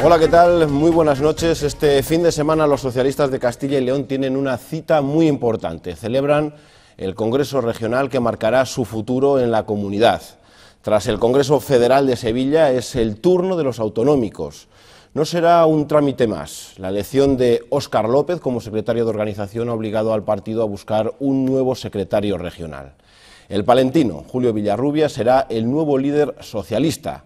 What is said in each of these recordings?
Hola, ¿qué tal? Muy buenas noches. Este fin de semana los socialistas de Castilla y León tienen una cita muy importante. Celebran el Congreso Regional que marcará su futuro en la comunidad. Tras el Congreso Federal de Sevilla es el turno de los autonómicos. No será un trámite más. La elección de Óscar López como secretario de organización ha obligado al partido a buscar un nuevo secretario regional. El palentino, Julio Villarrubia, será el nuevo líder socialista.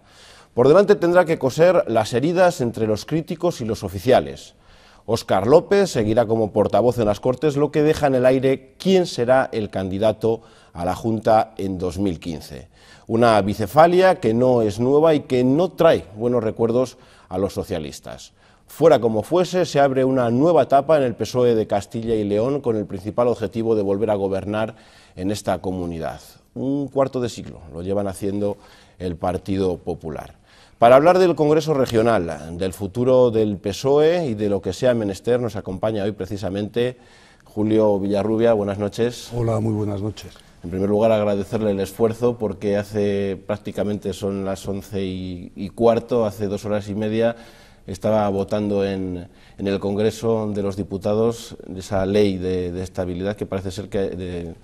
Por delante tendrá que coser las heridas entre los críticos y los oficiales. Óscar López seguirá como portavoz en las Cortes, lo que deja en el aire quién será el candidato a la Junta en 2015. Una bicefalia que no es nueva y que no trae buenos recuerdos a los socialistas. Fuera como fuese, se abre una nueva etapa en el PSOE de Castilla y León con el principal objetivo de volver a gobernar en esta comunidad. Un cuarto de siglo lo llevan haciendo el Partido Popular. Para hablar del Congreso Regional, del futuro del PSOE y de lo que sea menester, nos acompaña hoy precisamente Julio Villarrubia. Buenas noches. Hola, muy buenas noches. En primer lugar, agradecerle el esfuerzo porque hace prácticamente son las 11:15, hace 2 horas y media, estaba votando en el Congreso de los Diputados esa ley de estabilidad que parece ser que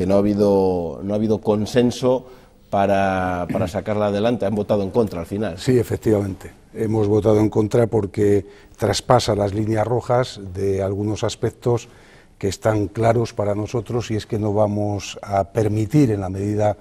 no ha habido consenso para sacarla adelante. Han votado en contra al final. Sí, efectivamente. Hemos votado en contra porque traspasa las líneas rojas de algunos aspectos que están claros para nosotros, y es que no vamos a permitir, en la medida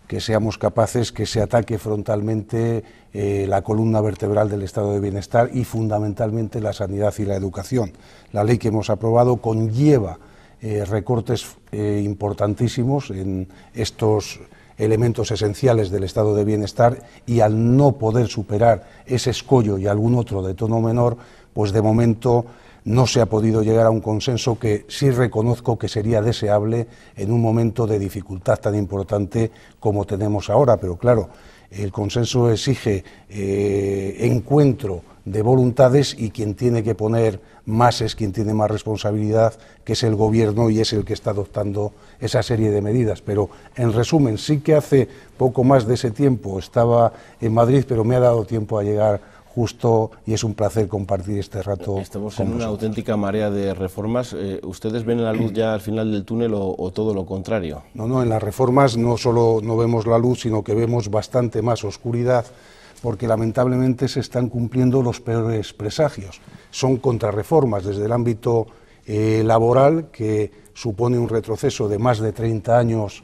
que seamos capaces, que se ataque frontalmente la columna vertebral del estado de bienestar y fundamentalmente la sanidad y la educación. La ley que hemos aprobado conlleva recortes importantísimos en estos elementos esenciales del estado de bienestar, y al no poder superar ese escollo y algún otro de tono menor, pues de momento no se ha podido llegar a un consenso que sí reconozco que sería deseable en un momento de dificultad tan importante como tenemos ahora, pero claro, el consenso exige encuentro de voluntades, y quien tiene que poner más es quien tiene más responsabilidad, que es el Gobierno, y es el que está adoptando esa serie de medidas. Pero en resumen, sí que hace poco más de ese tiempo estaba en Madrid, pero me ha dado tiempo a llegar justo, y es un placer compartir este rato. Estamos en una auténtica marea de reformas. ¿Ustedes ven la luz ya al final del túnel o todo lo contrario? No, en las reformas no solo no vemos la luz, sino que vemos bastante más oscuridad, porque lamentablemente se están cumpliendo los peores presagios. Son contrarreformas desde el ámbito laboral, que supone un retroceso de más de 30 años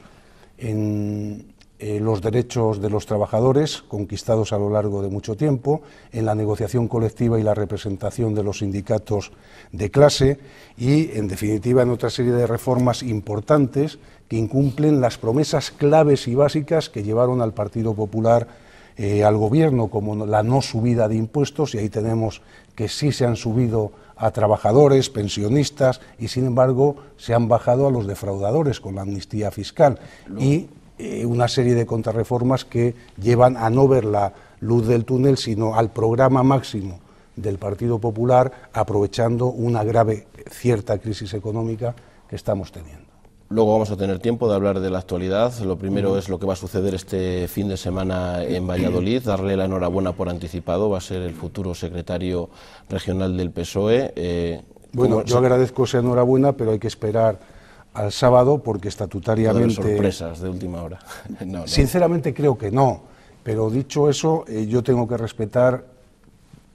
en los derechos de los trabajadores, conquistados a lo largo de mucho tiempo, en la negociación colectiva y la representación de los sindicatos de clase, y, en definitiva, en otra serie de reformas importantes que incumplen las promesas claves y básicas que llevaron al Partido Popular al Gobierno, como la no subida de impuestos, y ahí tenemos que sí se han subido a trabajadores, pensionistas, y sin embargo se han bajado a los defraudadores con la amnistía fiscal, y una serie de contrarreformas que llevan a no ver la luz del túnel, sino al programa máximo del Partido Popular, aprovechando una grave cierta crisis económica que estamos teniendo. Luego vamos a tener tiempo de hablar de la actualidad. Lo primero es lo que va a suceder este fin de semana en Valladolid. Darle la enhorabuena por anticipado, va a ser el futuro secretario regional del PSOE. Bueno, yo agradezco esa enhorabuena, pero hay que esperar al sábado, porque estatutariamente... sorpresas de última hora. No. Sinceramente creo que no, pero dicho eso, yo tengo que respetar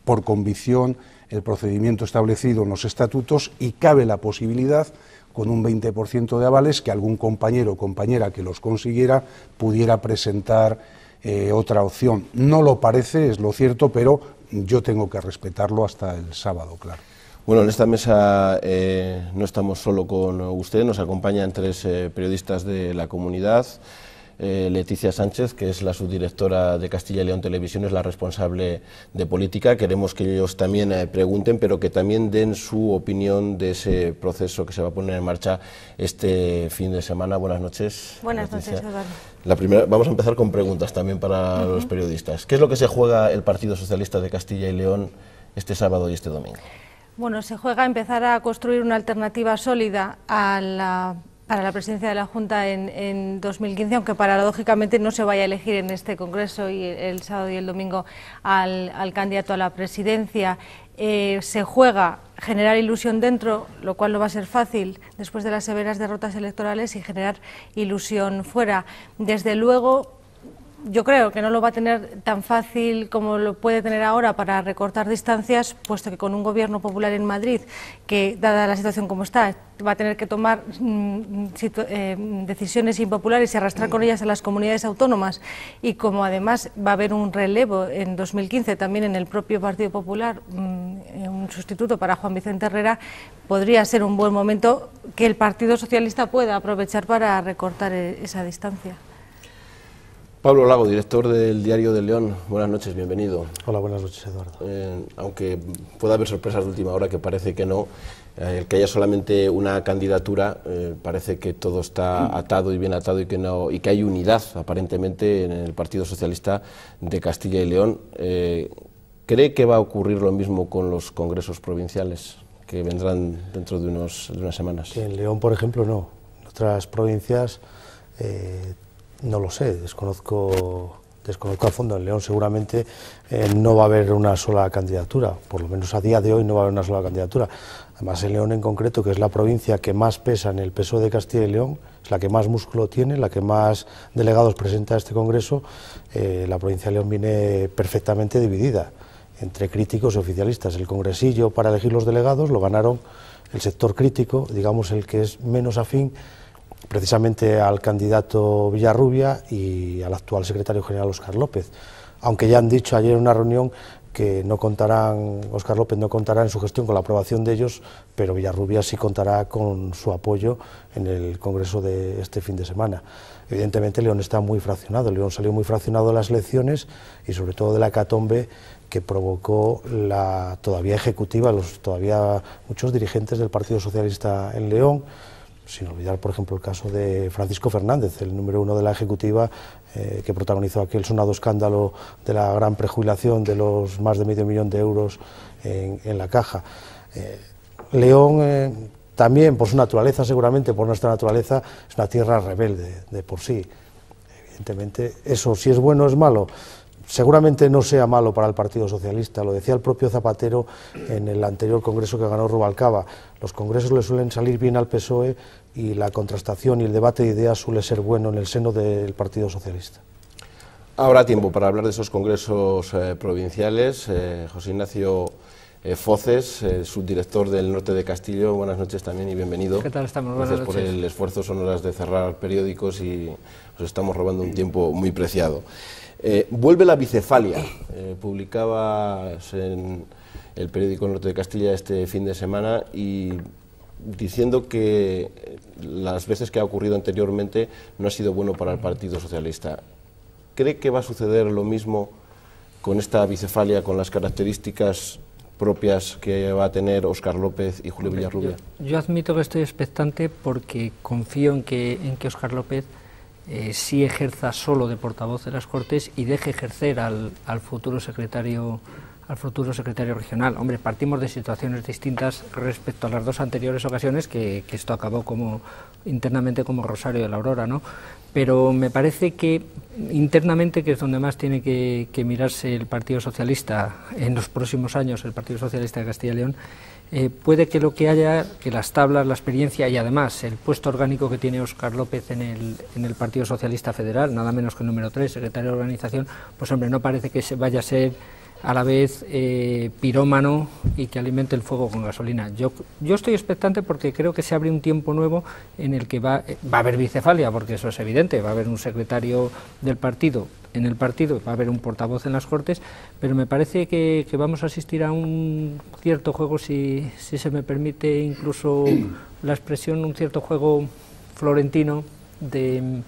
por convicción el procedimiento establecido en los estatutos, y cabe la posibilidad, con un 20% de avales, que algún compañero o compañera que los consiguiera pudiera presentar otra opción. No lo parece, es lo cierto, pero yo tengo que respetarlo hasta el sábado, claro. Bueno, en esta mesa no estamos solo con usted, nos acompañan 3 periodistas de la comunidad. Leticia Sánchez, que es la subdirectora de Castilla y León Televisión, es la responsable de política. Queremos que ellos también pregunten, pero que también den su opinión de ese proceso que se va a poner en marcha este fin de semana. Buenas noches. Buenas Leticia. noches, Eduardo. La primera, vamos a empezar con preguntas también para los periodistas. ¿Qué es lo que se juega el Partido Socialista de Castilla y León este sábado y este domingo? Bueno, se juega a empezar a construir una alternativa sólida al para la presidencia de la Junta en 2015, aunque paradójicamente no se vaya a elegir en este Congreso y el sábado y el domingo al candidato a la presidencia. Se juega generar ilusión dentro, lo cual no va a ser fácil después de las severas derrotas electorales, y generar ilusión fuera. Desde luego, yo creo que no lo va a tener tan fácil como lo puede tener ahora para recortar distancias, puesto que con un gobierno popular en Madrid, que dada la situación como está, va a tener que tomar decisiones impopulares y arrastrar con ellas a las comunidades autónomas, y como además va a haber un relevo en 2015 también en el propio Partido Popular, un sustituto para Juan Vicente Herrera, podría ser un buen momento que el Partido Socialista pueda aprovechar para recortar esa distancia. Pablo Lago, director del Diario de León, buenas noches, bienvenido. Hola, buenas noches, Eduardo. Aunque pueda haber sorpresas de última hora, que parece que no, el que haya solamente una candidatura, parece que todo está atado y bien atado, y que hay unidad aparentemente en el Partido Socialista de Castilla y León. ¿Cree que va a ocurrir lo mismo con los congresos provinciales que vendrán dentro de unas semanas? Que en León, por ejemplo, no. En otras provincias no lo sé, desconozco a fondo. En León seguramente no va a haber una sola candidatura, por lo menos a día de hoy no va a haber una sola candidatura. Además, en León en concreto, que es la provincia que más pesa en el PSOE de Castilla y León, es la que más músculo tiene, la que más delegados presenta a este Congreso, la provincia de León viene perfectamente dividida entre críticos y oficialistas. El congresillo para elegir los delegados lo ganaron el sector crítico, digamos el que es menos afín precisamente al candidato Villarrubia y al actual secretario general Óscar López, aunque ya han dicho ayer en una reunión que Óscar López no contará en su gestión con la aprobación de ellos, pero Villarrubia sí contará con su apoyo en el Congreso de este fin de semana. Evidentemente León está muy fraccionado, León salió muy fraccionado de las elecciones y sobre todo de la hecatombe que provocó la todavía ejecutiva, todavía muchos dirigentes del Partido Socialista en León, sin olvidar, por ejemplo, el caso de Francisco Fernández, el número 1 de la ejecutiva, que protagonizó aquel sonado escándalo de la gran prejubilación de los más de $500.000 de euros en la Caja. León, también por su naturaleza, seguramente por nuestra naturaleza, es una tierra rebelde de por sí. Evidentemente, eso, si es bueno o es malo, seguramente no sea malo para el Partido Socialista, lo decía el propio Zapatero en el anterior congreso que ganó Rubalcaba. Los congresos le suelen salir bien al PSOE y la contrastación y el debate de ideas suele ser bueno en el seno del Partido Socialista. Habrá tiempo para hablar de esos congresos provinciales. José Ignacio Foces, subdirector del Norte de Castillo, buenas noches también y bienvenido. ¿Qué tal estamos? Gracias por el esfuerzo, son horas de cerrar periódicos y os estamos robando un tiempo muy preciado. Vuelve la bicefalia, publicabas en el periódico Norte de Castilla este fin de semana y diciendo que las veces que ha ocurrido anteriormente no ha sido bueno para el Partido Socialista. ¿Cree que va a suceder lo mismo con esta bicefalia, con las características propias que va a tener Óscar López y Julio Villarrubia? Yo admito que estoy expectante porque confío en que Óscar López sí ejerza solo de portavoz de las Cortes y deje ejercer al futuro secretario regional. Hombre, partimos de situaciones distintas respecto a las dos anteriores ocasiones, que esto acabó internamente como Rosario de la Aurora, ¿no? Pero me parece que internamente, que es donde más tiene que mirarse el Partido Socialista en los próximos años, el Partido Socialista de Castilla y León, puede que lo que haya, que las tablas, la experiencia y además el puesto orgánico que tiene Óscar López en el Partido Socialista Federal, nada menos que el número 3, secretario de organización, pues hombre, no parece que vaya a ser a la vez pirómano y que alimente el fuego con gasolina. Yo estoy expectante porque creo que se abre un tiempo nuevo en el que va a haber bicefalia, porque eso es evidente, va a haber un secretario del partido en el partido, va a haber un portavoz en las Cortes, pero me parece que vamos a asistir a un cierto juego, si se me permite incluso la expresión, un cierto juego florentino de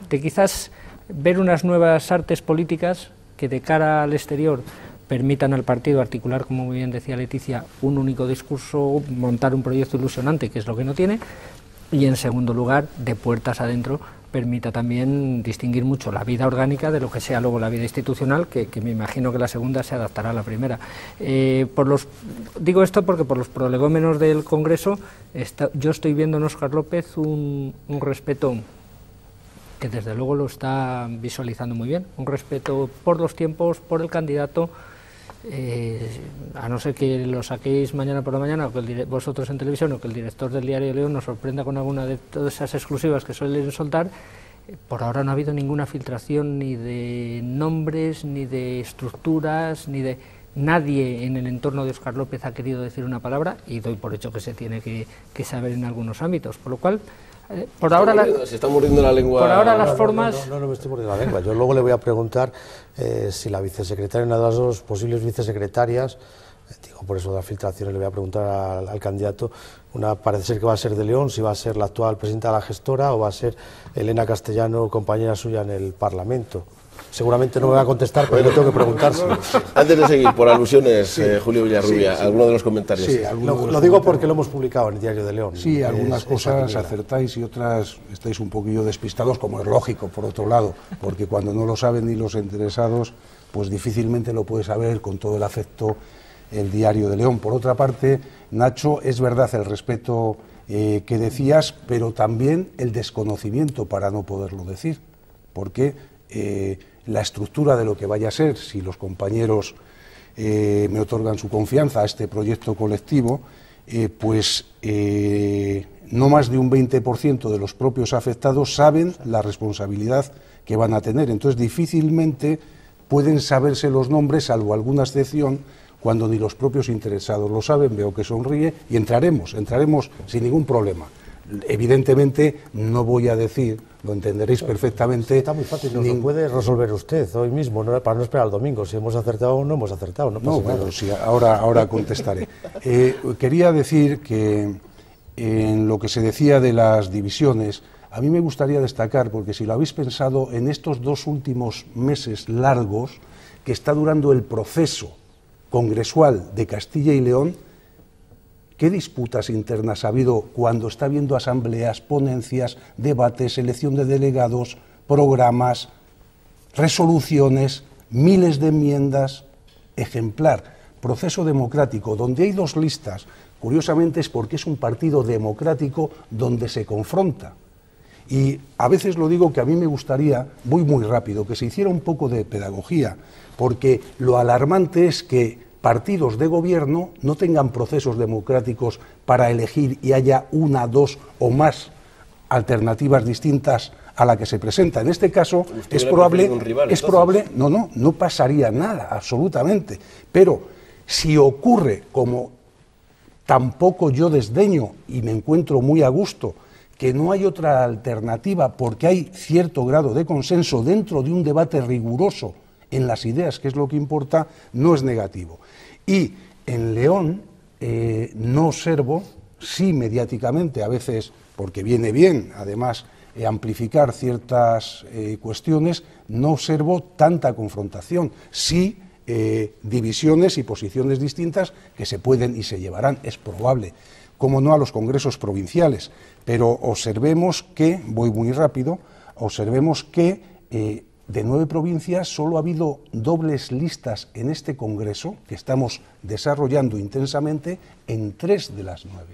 quizás ver unas nuevas artes políticas que de cara al exterior permitan al partido articular, como muy bien decía Leticia, un único discurso, montar un proyecto ilusionante, que es lo que no tiene, y en segundo lugar, de puertas adentro, permita también distinguir mucho la vida orgánica de lo que sea luego la vida institucional, que me imagino que la segunda se adaptará a la primera. Digo esto porque por los prolegómenos del Congreso yo estoy viendo en Óscar López un respeto que desde luego lo está visualizando muy bien, un respeto por los tiempos, por el candidato, a no ser que lo saquéis mañana por la mañana o que vosotros en televisión o que el director del Diario de León nos sorprenda con alguna de todas esas exclusivas que suelen soltar. Por ahora no ha habido ninguna filtración ni de nombres, ni de estructuras, ni de... Nadie en el entorno de Óscar López ha querido decir una palabra, y doy por hecho que se tiene que saber en algunos ámbitos, por lo cual... por ahora se está muriendo la lengua. Por ahora las formas... No me estoy mordiendo la lengua. Yo luego le voy a preguntar si la vicesecretaria, una de las dos posibles vicesecretarias, digo por eso de las filtraciones, le voy a preguntar al candidato, una parece ser que va a ser de León, si va a ser la actual presidenta de la gestora o va a ser Elena Castellano, compañera suya en el Parlamento. Seguramente no me va a contestar, pero yo tengo que preguntárselo. Antes de seguir, por alusiones, sí, Julio Villarrubia, sí, alguno de los comentarios. Sí, lo digo porque lo hemos publicado en el Diario de León. Sí, algunas cosas acertáis y otras estáis un poquillo despistados, como es lógico, por otro lado, porque cuando no lo saben ni los interesados, pues difícilmente lo puede saber con todo el afecto el Diario de León. Por otra parte, Nacho, es verdad el respeto que decías, pero también el desconocimiento para no poderlo decir, porque la estructura de lo que vaya a ser, si los compañeros me otorgan su confianza a este proyecto colectivo, pues no más de un 20% de los propios afectados saben la responsabilidad que van a tener. Entonces, difícilmente pueden saberse los nombres, salvo alguna excepción, cuando ni los propios interesados lo saben. Veo que sonríe y entraremos sin ningún problema. Evidentemente no voy a decir, lo entenderéis perfectamente. Está muy fácil, lo puede resolver usted hoy mismo, ¿no? Para no esperar al domingo. Si hemos acertado o no hemos acertado, no pasa nada. Pero sí, ahora contestaré. Quería decir que en lo que se decía de las divisiones, a mí me gustaría destacar, porque si lo habéis pensado, en estos 2 últimos meses largos que está durando el proceso congresual de Castilla y León, ¿qué disputas internas ha habido cuando está habiendo asambleas, ponencias, debates, elección de delegados, programas, resoluciones, miles de enmiendas? Ejemplar, proceso democrático, donde hay 2 listas, curiosamente es porque es un partido democrático donde se confronta. Y a veces lo digo que a mí me gustaría, voy muy rápido, que se hiciera un poco de pedagogía, porque lo alarmante es que partidos de gobierno no tengan procesos democráticos para elegir y haya 1, 2 o más alternativas distintas a la que se presenta. En este caso es probable, no pasaría nada, absolutamente. Pero si ocurre, como tampoco yo desdeño y me encuentro muy a gusto, que no hay otra alternativa porque hay cierto grado de consenso dentro de un debate riguroso en las ideas, que es lo que importa, no es negativo. Y en León no observo, sí mediáticamente, a veces, porque viene bien, además, amplificar ciertas cuestiones, no observo tanta confrontación, sí divisiones y posiciones distintas que se pueden y se llevarán, es probable, como no a los congresos provinciales, pero observemos que, voy muy rápido, observemos que de 9 provincias solo ha habido dobles listas en este congreso, que estamos desarrollando intensamente, en 3 de las 9.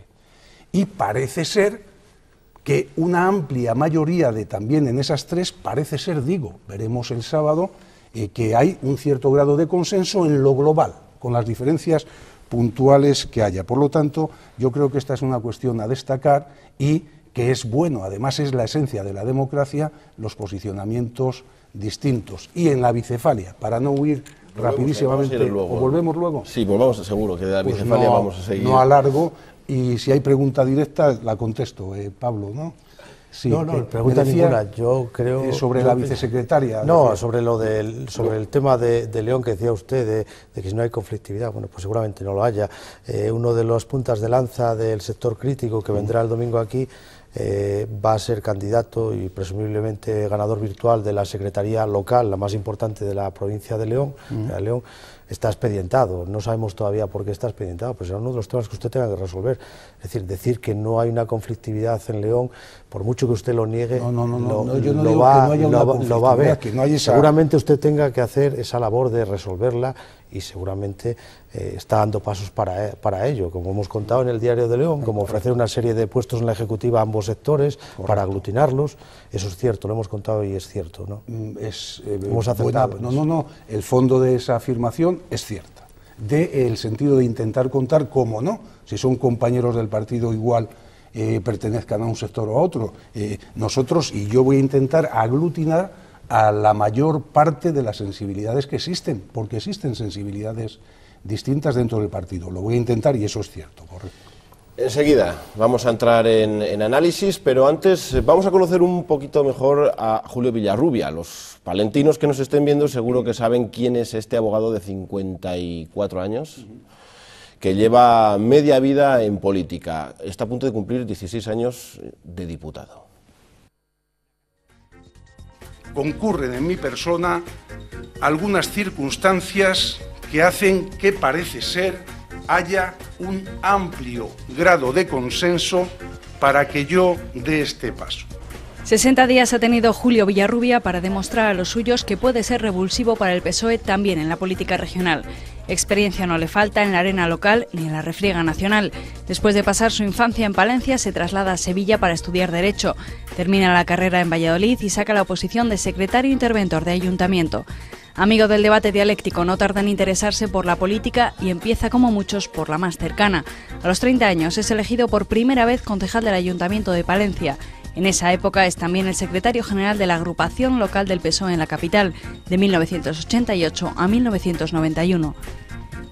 Y parece ser que una amplia mayoría de también en esas 3, parece ser, digo, veremos el sábado, que hay un cierto grado de consenso en lo global, con las diferencias puntuales que haya. Por lo tanto, yo creo que esta es una cuestión a destacar y que es bueno, además es la esencia de la democracia, los posicionamientos distintos. Y en la bicefalia, para no huir rapidísimamente, ¿o volvemos luego? Sí, volvamos seguro, que de la bicefalia vamos a seguir. No alargo, y si hay pregunta directa, la contesto, Pablo, ¿no? Sí, no, pregunta ninguna. Yo creo sobre la vicesecretaria. No, decía. sobre el tema de León que decía usted, de que si no hay conflictividad, bueno, pues seguramente no lo haya. Uno de los puntas de lanza del sector crítico que vendrá el domingo aquí va a ser candidato y presumiblemente ganador virtual de la secretaría local, la más importante de la provincia de León. León está expedientado, no sabemos todavía por qué está expedientado, pero será uno de los temas que usted tenga que resolver. Es decir que no hay una conflictividad en León, por mucho que usted lo niegue, yo no digo que lo va a ver. Que no hay esa... Seguramente usted tenga que hacer esa labor de resolverla y seguramente está dando pasos para ello, como hemos contado en el Diario de León, como ofrecer una serie de puestos en la ejecutiva a ambos sectores. Correcto. Para aglutinarlos. Eso es cierto, lo hemos contado y es cierto, ¿no? Hemos aceptado. No, el fondo de esa afirmación es cierta, el sentido de intentar contar cómo no, si son compañeros del partido igual pertenezcan a un sector o a otro, nosotros, y yo voy a intentar aglutinar a la mayor parte de las sensibilidades que existen, porque existen sensibilidades distintas dentro del partido, lo voy a intentar y eso es cierto, correcto. Enseguida vamos a entrar en análisis, pero antes vamos a conocer un poquito mejor a Julio Villarrubia. Los palentinos que nos estén viendo seguro que saben quién es este abogado de 54 años, que lleva media vida en política. Está a punto de cumplir 16 años de diputado. Concurren en mi persona algunas circunstancias que hacen que parece ser haya un amplio grado de consenso para que yo dé este paso. 60 días ha tenido Julio Villarrubia para demostrar a los suyos que puede ser revulsivo para el PSOE también en la política regional. Experiencia no le falta en la arena local ni en la refriega nacional. Después de pasar su infancia en Palencia, se traslada a Sevilla para estudiar Derecho. Termina la carrera en Valladolid y saca la oposición de secretario interventor de Ayuntamiento. Amigo del debate dialéctico, no tarda en interesarse por la política y empieza, como muchos, por la más cercana. A los 30 años es elegido por primera vez concejal del Ayuntamiento de Palencia. En esa época es también el secretario general de la agrupación local del PSOE en la capital, de 1988 a 1991.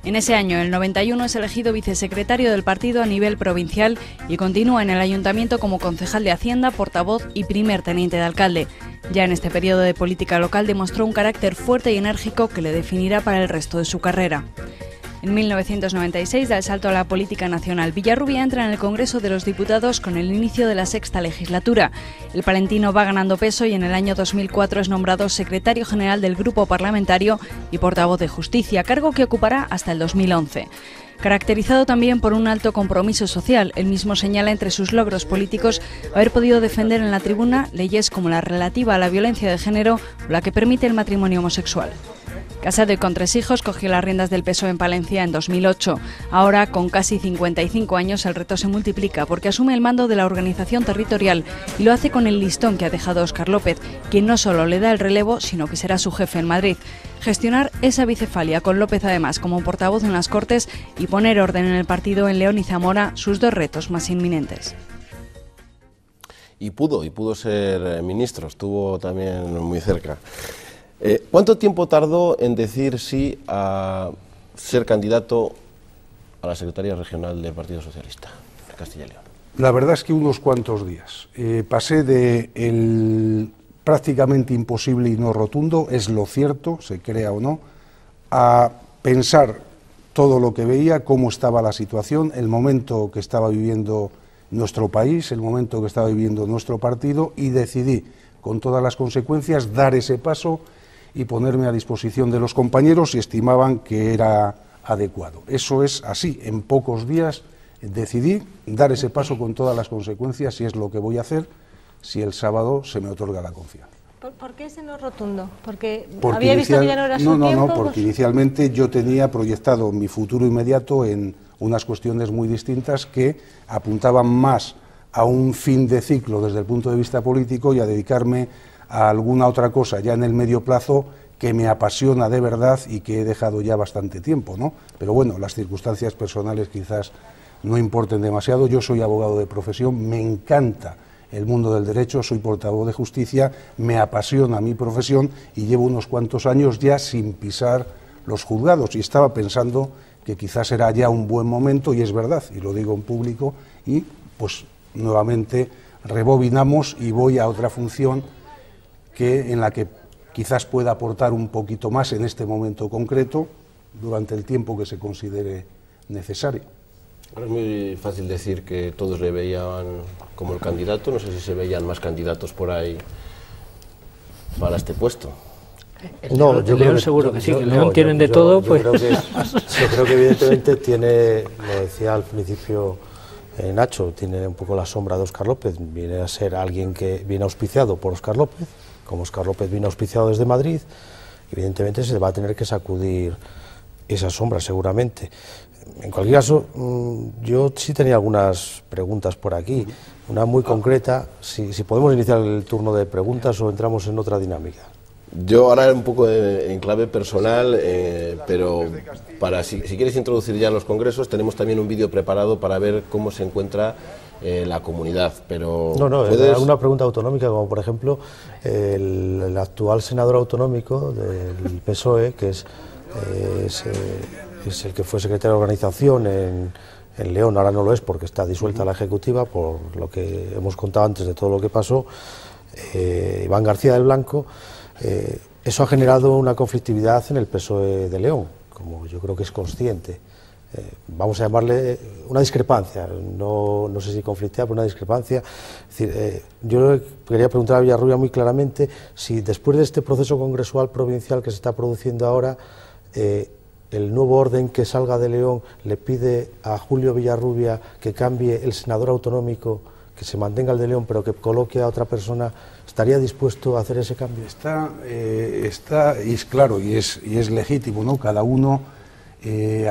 En ese año, el 91, es elegido vicesecretario del partido a nivel provincial y continúa en el ayuntamiento como concejal de Hacienda, portavoz y primer teniente de alcalde. Ya en este periodo de política local demostró un carácter fuerte y enérgico que le definirá para el resto de su carrera. En 1996 da el salto a la política nacional. Villarrubia entra en el Congreso de los Diputados con el inicio de la sexta legislatura. El palentino va ganando peso y en el año 2004 es nombrado secretario general del Grupo Parlamentario y portavoz de Justicia, cargo que ocupará hasta el 2011. Caracterizado también por un alto compromiso social, él mismo señala entre sus logros políticos haber podido defender en la tribuna leyes como la relativa a la violencia de género o la que permite el matrimonio homosexual. Casado y con 3 hijos, cogió las riendas del PSOE en Palencia en 2008. Ahora, con casi 55 años, el reto se multiplica porque asume el mando de la organización territorial y lo hace con el listón que ha dejado Óscar López, quien no solo le da el relevo, sino que será su jefe en Madrid. Gestionar esa bicefalia con López además como portavoz en las Cortes y poner orden en el partido en León y Zamora, sus 2 retos más inminentes. Y pudo ser ministro, estuvo también muy cerca. ¿Cuánto tiempo tardó en decir sí a ser candidato a la Secretaría Regional del Partido Socialista de Castilla y León? La verdad es que unos cuantos días. Pasé de el prácticamente imposible y no rotundo, es lo cierto, se crea o no, a pensar todo lo que veía, cómo estaba la situación, el momento que estaba viviendo nuestro país, el momento que estaba viviendo nuestro partido, y decidí, con todas las consecuencias, dar ese paso y ponerme a disposición de los compañeros si estimaban que era adecuado. Eso es así, en pocos días decidí dar ese paso con todas las consecuencias y es lo que voy a hacer si el sábado se me otorga la confianza. ¿Por qué ese no rotundo? ¿Porque había visto que ya no era su tiempo? No, porque inicialmente yo tenía proyectado mi futuro inmediato en unas cuestiones muy distintas que apuntaban más a un fin de ciclo desde el punto de vista político y a dedicarme a alguna otra cosa ya en el medio plazo que me apasiona de verdad y que he dejado ya bastante tiempo, ¿no? Pero bueno, las circunstancias personales quizás no importen demasiado. Yo soy abogado de profesión, me encanta el mundo del derecho, soy portavoz de justicia, me apasiona mi profesión y llevo unos cuantos años ya sin pisar los juzgados y estaba pensando que quizás era ya un buen momento, y es verdad, y lo digo en público, y pues nuevamente rebobinamos y voy a otra función en la que quizás pueda aportar un poquito más en este momento concreto durante el tiempo que se considere necesario. Ahora es muy fácil decir que todos le veían como el candidato, no sé si se veían más candidatos por ahí para este puesto. No, yo León seguro que sí, que León tienen de todo, pues... Yo creo que evidentemente tiene, lo decía al principio Nacho, tiene un poco la sombra de Óscar López, viene a ser alguien que viene auspiciado por Óscar López, como Óscar López viene auspiciado desde Madrid, evidentemente se va a tener que sacudir esa sombra seguramente. En cualquier caso, yo sí tenía algunas preguntas por aquí, una muy concreta, si podemos iniciar el turno de preguntas o entramos en otra dinámica. Yo ahora un poco en clave personal, pero si quieres introducir ya los congresos, tenemos también un vídeo preparado para ver cómo se encuentra la comunidad. Pero no, ¿puedes? Una pregunta autonómica, como por ejemplo el actual senador autonómico del PSOE, que es el que fue secretario de organización en León, ahora no lo es porque está disuelta la ejecutiva, por lo que hemos contado antes de todo lo que pasó, Iván García del Blanco. Eso ha generado una conflictividad en el PSOE de León, como yo creo que es consciente. Vamos a llamarle una discrepancia, no sé si conflictiva, pero una discrepancia. Es decir, yo quería preguntar a Villarrubia muy claramente si después de este proceso congresual provincial que se está produciendo ahora, el nuevo orden que salga de León le pide a Julio Villarrubia que cambie el senador autonómico, que se mantenga el de León, pero que coloque a otra persona. ¿Estaría dispuesto a hacer ese cambio? Y es claro, y es legítimo, ¿no? Cada uno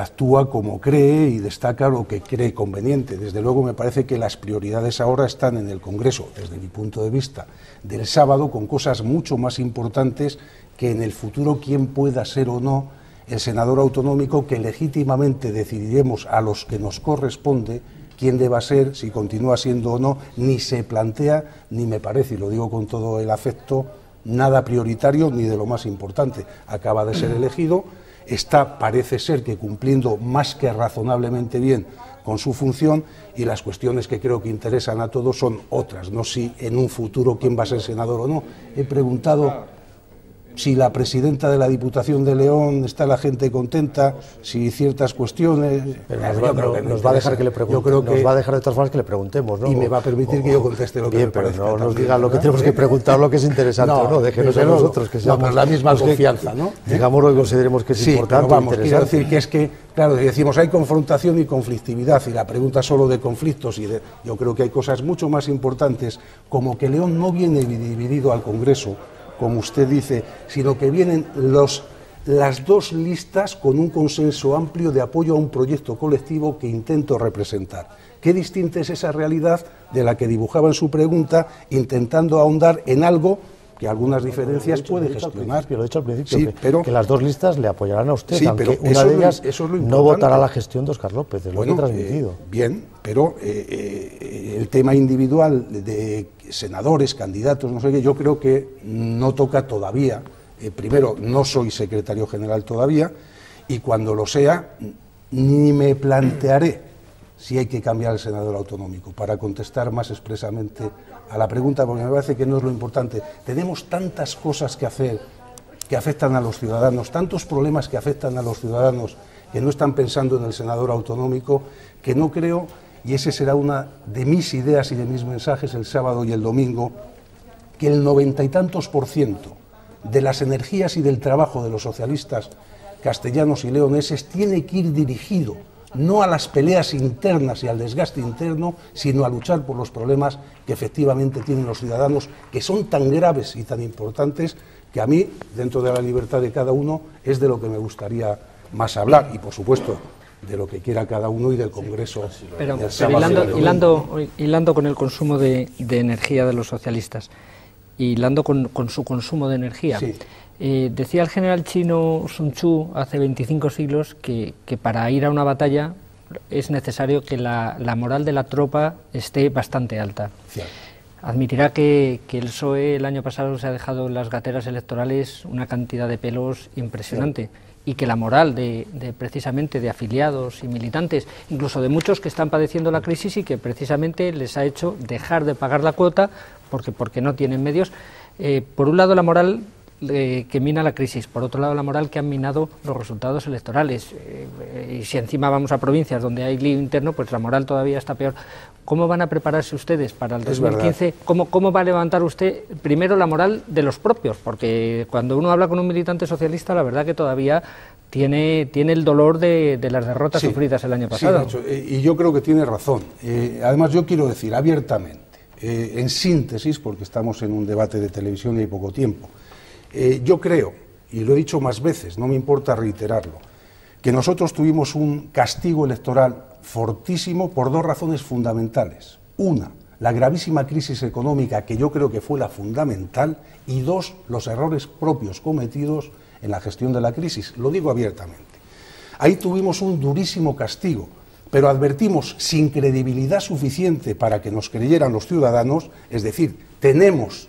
actúa como cree y destaca lo que cree conveniente. Desde luego me parece que las prioridades ahora están en el Congreso, desde mi punto de vista, del sábado, con cosas mucho más importantes que en el futuro quién pueda ser o no el senador autonómico, que legítimamente decidiremos a los que nos corresponde quién deba ser, si continúa siendo o no, ni se plantea, ni me parece, y lo digo con todo el afecto, nada prioritario ni de lo más importante. Acaba de ser elegido, está, parece ser que cumpliendo más que razonablemente bien con su función, y las cuestiones que creo que interesan a todos son otras, no si en un futuro quién va a ser senador o no. He preguntado si la presidenta de la Diputación de León está la gente contenta, si ciertas cuestiones... Pero nos va a dejar que le preguntemos, nos va a dejar de todas formas que le preguntemos, ¿no? Y me va a permitir que yo conteste lo que me parezca. Pero no nos diga lo que tenemos que preguntar, lo que es interesante, ¿no? Déjenos a nosotros que seamos... con la misma confianza, ¿no? Digamos lo que consideremos que es importante. Pero vamos, quiero decir que es que, claro, decimos hay confrontación y conflictividad, y la pregunta solo de conflictos, yo creo que hay cosas mucho más importantes, como que León no viene dividido al Congreso, como usted dice, sino que vienen las dos listas con un consenso amplio de apoyo a un proyecto colectivo que intento representar. Qué distinta es esa realidad de la que dibujaba en su pregunta, intentando ahondar en algo que algunas diferencias puede gestionar. Lo he dicho al principio, sí, pero que las dos listas le apoyarán a usted, sí, aunque pero una de ellas no votará la gestión de Óscar López, es lo que he transmitido. Bien, pero el tema individual de senadores, candidatos, no sé qué, yo creo que no toca todavía. Primero, no soy secretario general todavía, y cuando lo sea, ni me plantearé si hay que cambiar el senador autonómico, para contestar más expresamente a la pregunta, porque me parece que no es lo importante. Tenemos tantas cosas que hacer que afectan a los ciudadanos, tantos problemas que afectan a los ciudadanos que no están pensando en el senador autonómico, que no creo, y ese será una de mis ideas y de mis mensajes el sábado y el domingo, que el 90 y tantos % de las energías y del trabajo de los socialistas castellanos y leoneses tiene que ir dirigido no a las peleas internas y al desgaste interno, sino a luchar por los problemas que efectivamente tienen los ciudadanos, que son tan graves y tan importantes, que a mí, dentro de la libertad de cada uno, es de lo que me gustaría más hablar, y por supuesto de lo que quiera cada uno y del Congreso. Pero hilando con el consumo de energía de los socialistas, hilando con su consumo de energía, sí. Decía el general chino Sun Tzu hace 25 siglos que para ir a una batalla es necesario que la moral de la tropa esté bastante alta. Sí. Admitirá que el PSOE el año pasado se ha dejado en las gateras electorales una cantidad de pelos impresionante, sí. Y que la moral precisamente de afiliados y militantes, incluso de muchos que están padeciendo la crisis y que precisamente les ha hecho dejar de pagar la cuota porque no tienen medios. Por un lado, la moral que mina la crisis, por otro lado la moral que han minado los resultados electorales, y si encima vamos a provincias donde hay lío interno, pues la moral todavía está peor. ¿Cómo van a prepararse ustedes para el 2015? ¿Cómo va a levantar usted primero la moral de los propios? Porque cuando uno habla con un militante socialista, la verdad que todavía tiene el dolor de las derrotas sufridas el año pasado. Sí, y yo creo que tiene razón. Además, yo quiero decir abiertamente, en síntesis, porque estamos en un debate de televisión y hay poco tiempo, yo creo, y lo he dicho más veces, no me importa reiterarlo, que nosotros tuvimos un castigo electoral fortísimo por dos razones fundamentales. Una, la gravísima crisis económica, que yo creo que fue la fundamental, y dos, los errores propios cometidos en la gestión de la crisis. Lo digo abiertamente. Ahí tuvimos un durísimo castigo, pero advertimos sin credibilidad suficiente para que nos creyeran los ciudadanos, es decir, teníamos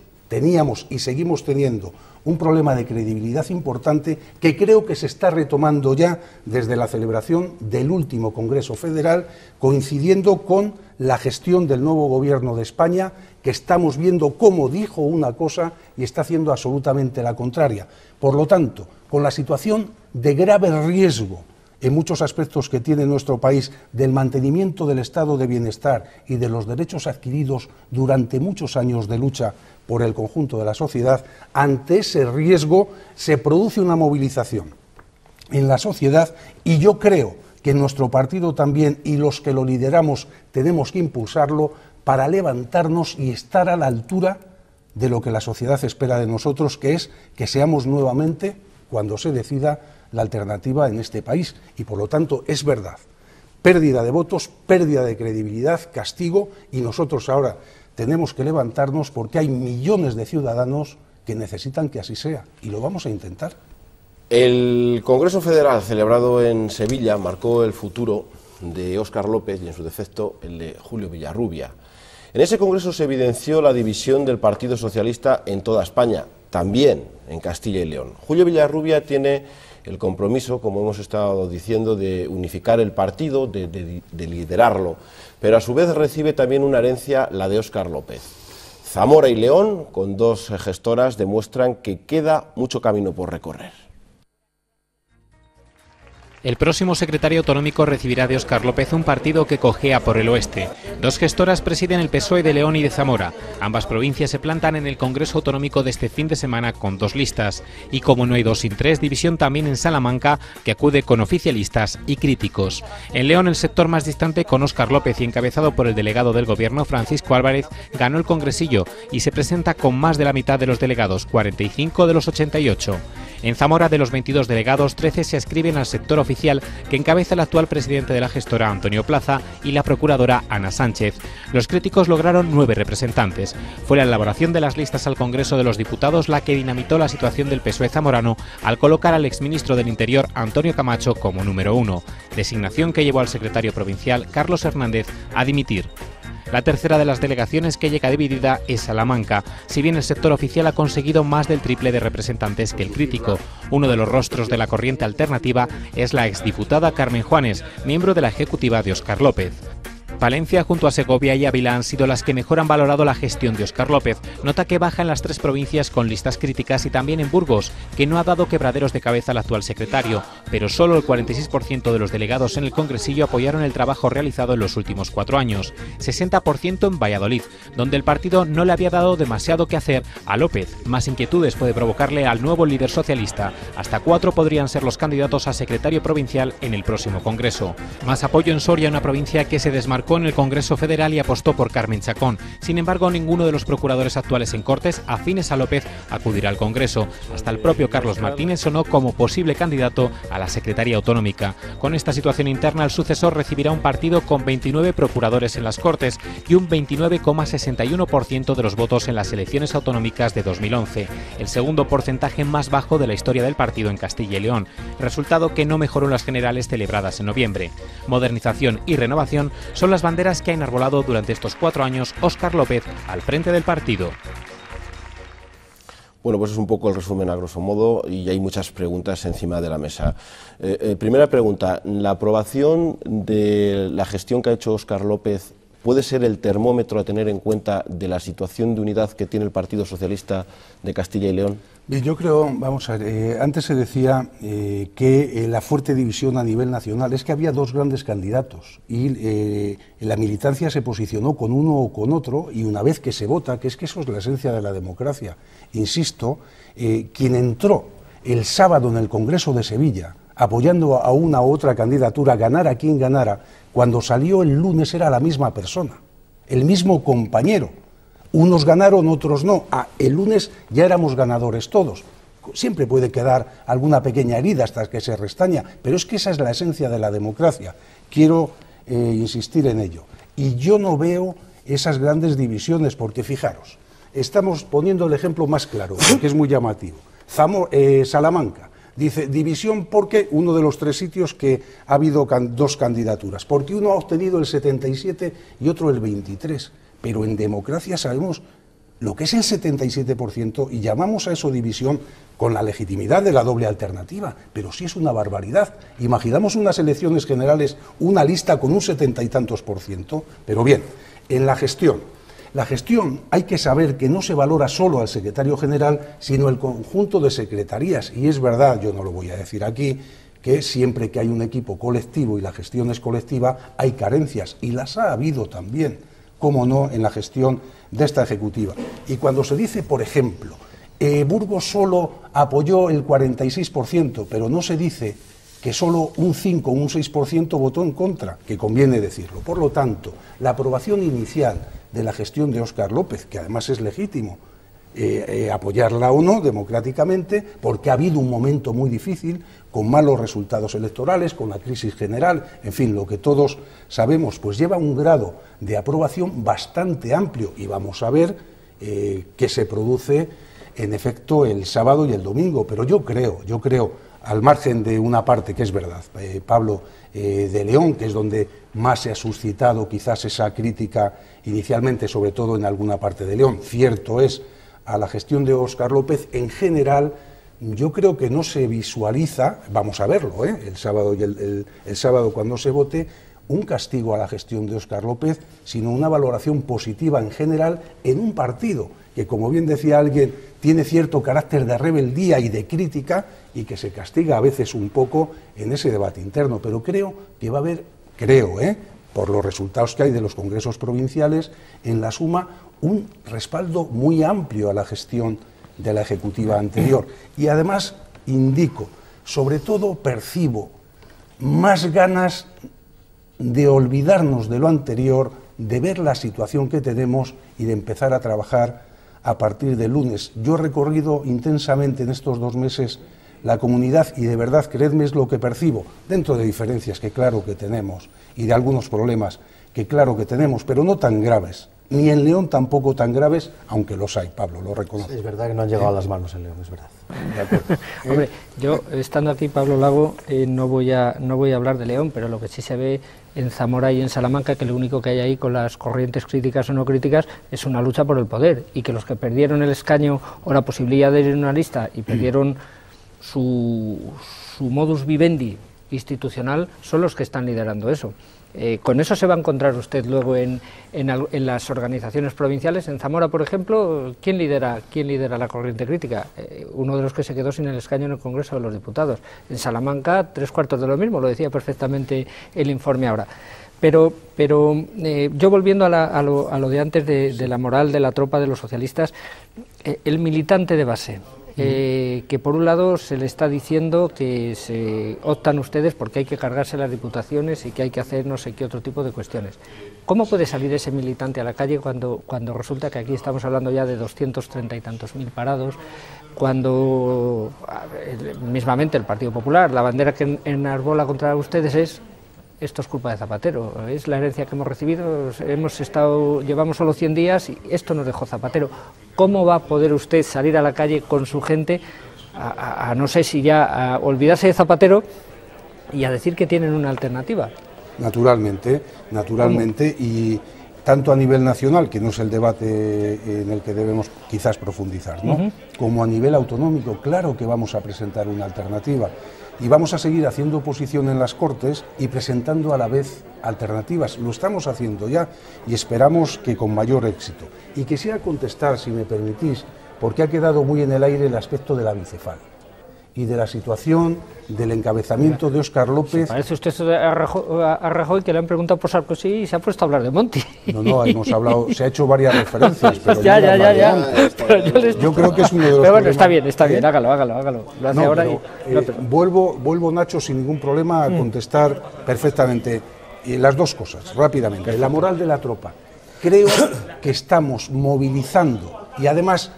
y seguimos teniendo un problema de credibilidad importante que creo que se está retomando ya desde la celebración del último Congreso Federal, coincidiendo con la gestión del nuevo Gobierno de España, que estamos viendo cómo dijo una cosa y está haciendo absolutamente la contraria. Por lo tanto, con la situación de grave riesgo en muchos aspectos que tiene nuestro país del mantenimiento del estado de bienestar y de los derechos adquiridos durante muchos años de lucha por el conjunto de la sociedad, ante ese riesgo se produce una movilización en la sociedad, y yo creo que nuestro partido también, y los que lo lideramos, tenemos que impulsarlo para levantarnos y estar a la altura de lo que la sociedad espera de nosotros, que es que seamos nuevamente, cuando se decida, la alternativa en este país. Y por lo tanto es verdad, pérdida de votos, pérdida de credibilidad, castigo, y nosotros ahora tenemos que levantarnos porque hay millones de ciudadanos que necesitan que así sea, y lo vamos a intentar. El Congreso Federal celebrado en Sevilla marcó el futuro de Óscar López y, en su defecto, el de Julio Villarrubia. En ese Congreso se evidenció la división del Partido Socialista en toda España, también en Castilla y León. Julio Villarrubia tiene el compromiso, como hemos estado diciendo, de unificar el partido, de liderarlo, pero a su vez recibe también una herencia, la de Óscar López. Zamora y León, con dos gestoras, demuestran que queda mucho camino por recorrer. El próximo secretario autonómico recibirá de Óscar López un partido que cojea por el oeste. Dos gestoras presiden el PSOE de León y de Zamora. Ambas provincias se plantan en el Congreso Autonómico de este fin de semana con dos listas. Y como no hay dos sin tres, división también en Salamanca, que acude con oficialistas y críticos. En León, el sector más distante, con Óscar López y encabezado por el delegado del Gobierno, Francisco Álvarez, ganó el congresillo y se presenta con más de la mitad de los delegados, 45 de los 88. En Zamora, de los 22 delegados, 13 se adscriben al sector oficial que encabeza el actual presidente de la gestora, Antonio Plaza, y la procuradora, Ana Sánchez. Los críticos lograron 9 representantes. Fue la elaboración de las listas al Congreso de los Diputados la que dinamitó la situación del PSOE zamorano al colocar al exministro del Interior, Antonio Camacho, como número 1, designación que llevó al secretario provincial, Carlos Hernández, a dimitir. La tercera de las delegaciones que llega dividida es Salamanca, si bien el sector oficial ha conseguido más del triple de representantes que el crítico. Uno de los rostros de la corriente alternativa es la exdiputada Carmen Juanes, miembro de la ejecutiva de Óscar López. Palencia junto a Segovia y Ávila han sido las que mejor han valorado la gestión de Óscar López. Nota que baja en las tres provincias con listas críticas y también en Burgos, que no ha dado quebraderos de cabeza al actual secretario, pero solo el 46% de los delegados en el congresillo apoyaron el trabajo realizado en los últimos 4 años. 60% en Valladolid, donde el partido no le había dado demasiado que hacer a López. Más inquietudes puede provocarle al nuevo líder socialista. Hasta 4 podrían ser los candidatos a secretario provincial en el próximo congreso. Más apoyo en Soria, una provincia que se desmarcó en el Congreso Federal y apostó por Carmen Chacón. Sin embargo, ninguno de los procuradores actuales en Cortes, afines a López, acudirá al Congreso. Hasta el propio Carlos Martínez sonó como posible candidato a la Secretaría Autonómica. Con esta situación interna, el sucesor recibirá un partido con 29 procuradores en las Cortes y un 29,61% de los votos en las elecciones autonómicas de 2011, el segundo porcentaje más bajo de la historia del partido en Castilla y León, resultado que no mejoró en las generales celebradas en noviembre. Modernización y renovación son las banderas que ha enarbolado durante estos 4 años Óscar López al frente del partido. Bueno, pues es un poco el resumen a grosso modo y hay muchas preguntas encima de la mesa. Primera pregunta, ¿la aprobación de la gestión que ha hecho Óscar López puede ser el termómetro a tener en cuenta de la situación de unidad que tiene el Partido Socialista de Castilla y León? Yo creo, vamos a ver, antes se decía que la fuerte división a nivel nacional es que había dos grandes candidatos y la militancia se posicionó con uno o con otro, y una vez que se vota, que es que eso es la esencia de la democracia, insisto, quien entró el sábado en el Congreso de Sevilla apoyando a una u otra candidatura, ganara quien ganara, cuando salió el lunes era la misma persona, el mismo compañero. Unos ganaron, otros no. El lunes ya éramos ganadores todos. Siempre puede quedar alguna pequeña herida hasta que se restaña, pero es que esa es la esencia de la democracia. Quiero insistir en ello. Y yo no veo esas grandes divisiones, porque fijaros, estamos poniendo el ejemplo más claro, que es muy llamativo. Salamanca. Dice, división porque uno de los tres sitios que ha habido dos candidaturas, porque uno ha obtenido el 77 y otro el 23%, pero en democracia sabemos lo que es el 77% y llamamos a eso división con la legitimidad de la doble alternativa, pero sí es una barbaridad. Imaginamos unas elecciones generales, una lista con un 70 y tantos %, pero bien, en la gestión hay que saber que no se valora solo al secretario general, sino el conjunto de secretarías. Y es verdad, yo no lo voy a decir aquí, que siempre que hay un equipo colectivo y la gestión es colectiva, hay carencias, y las ha habido también, cómo no, en la gestión de esta ejecutiva. Y cuando se dice, por ejemplo, Burgos solo apoyó el 46%, pero no se dice que solo un 5 o un 6% votó en contra, que conviene decirlo. Por lo tanto, la aprobación inicial de la gestión de Óscar López, que además es legítimo apoyarla o no democráticamente, porque ha habido un momento muy difícil, con malos resultados electorales, con la crisis general, en fin, lo que todos sabemos, pues lleva un grado de aprobación bastante amplio, y vamos a ver qué se produce en efecto el sábado y el domingo. Pero yo creo, al margen de una parte que es verdad, Pablo, de León, que es donde más se ha suscitado quizás esa crítica inicialmente, sobre todo en alguna parte de León, cierto es, a la gestión de Óscar López, en general, yo creo que no se visualiza, vamos a verlo, el sábado y el sábado cuando se vote, un castigo a la gestión de Óscar López, sino una valoración positiva en general en un partido que, como bien decía alguien, tiene cierto carácter de rebeldía y de crítica, y que se castiga a veces un poco en ese debate interno. Pero creo que va a haber, por los resultados que hay de los congresos provinciales, en la suma, un respaldo muy amplio a la gestión de la ejecutiva anterior. Y además indico, sobre todo percibo más ganas de olvidarnos de lo anterior, de ver la situación que tenemos y de empezar a trabajar a partir del lunes. Yo he recorrido intensamente en estos 2 meses la comunidad y de verdad, creedme, es lo que percibo, dentro de diferencias que claro que tenemos y de algunos problemas que claro que tenemos, pero no tan graves. Ni en León tampoco tan graves, aunque los hay, Pablo, lo reconozco. Es verdad que no han llegado a las manos en León, es verdad. De acuerdo. Hombre, yo estando aquí, Pablo Lago, no voy a hablar de León, pero lo que sí se ve en Zamora y en Salamanca, que lo único que hay ahí con las corrientes críticas o no críticas es una lucha por el poder, y que los que perdieron el escaño o la posibilidad de ir en una lista y perdieron su modus vivendi institucional son los que están liderando eso. ¿Con eso se va a encontrar usted luego en las organizaciones provinciales? En Zamora, por ejemplo, ¿quién lidera la corriente crítica? Uno de los que se quedó sin el escaño en el Congreso de los Diputados. En Salamanca, 3/4 de lo mismo, lo decía perfectamente el informe ahora. Pero yo volviendo a lo de antes de la moral de la tropa de los socialistas, el militante de base, que por un lado se le está diciendo que se optan ustedes porque hay que cargarse las diputaciones y que hay que hacer no sé qué otro tipo de cuestiones. ¿Cómo puede salir ese militante a la calle cuando resulta que aquí estamos hablando ya de 230 y tantos mil parados, cuando mismamente el Partido Popular, la bandera que enarbola contra ustedes es: esto es culpa de Zapatero, es la herencia que hemos recibido, llevamos solo 100 días y esto nos dejó Zapatero? ¿Cómo va a poder usted salir a la calle con su gente a no sé si ya a olvidarse de Zapatero y a decir que tienen una alternativa? Naturalmente, y tanto a nivel nacional, que no es el debate en el que debemos quizás profundizar, ¿no? Como a nivel autonómico. Claro que vamos a presentar una alternativa y vamos a seguir haciendo oposición en las Cortes y presentando a la vez alternativas. Lo estamos haciendo ya y esperamos que con mayor éxito. Y quisiera contestar, si me permitís, porque ha quedado muy en el aire el aspecto de la Bicefal y de la situación del encabezamiento de Óscar López. Parece usted a Rajoy, que le han preguntado por Sarkozy y se ha puesto a hablar de Monti. No, hemos hablado, se ha hecho varias referencias, pero ya. Yo creo que es uno de los pero bueno, problemas. está bien, hágalo. Lo hace ahora Vuelvo, Nacho, sin ningún problema a contestar perfectamente las dos cosas, rápidamente. La moral de la tropa. Creo que estamos movilizando y además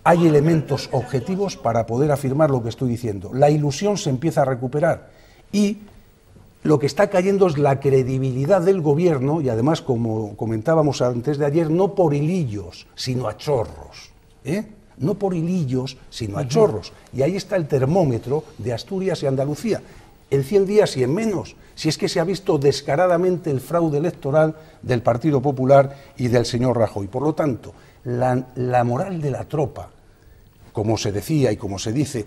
hay elementos objetivos para poder afirmar lo que estoy diciendo. La ilusión se empieza a recuperar y lo que está cayendo es la credibilidad del gobierno y además, como comentábamos antes de ayer, no por hilillos, sino a chorros. No por hilillos, sino a chorros. Y ahí está el termómetro de Asturias y Andalucía. En 100 días y en menos, si es que se ha visto descaradamente el fraude electoral del Partido Popular y del señor Rajoy. Por lo tanto, la moral de la tropa, como se decía y como se dice,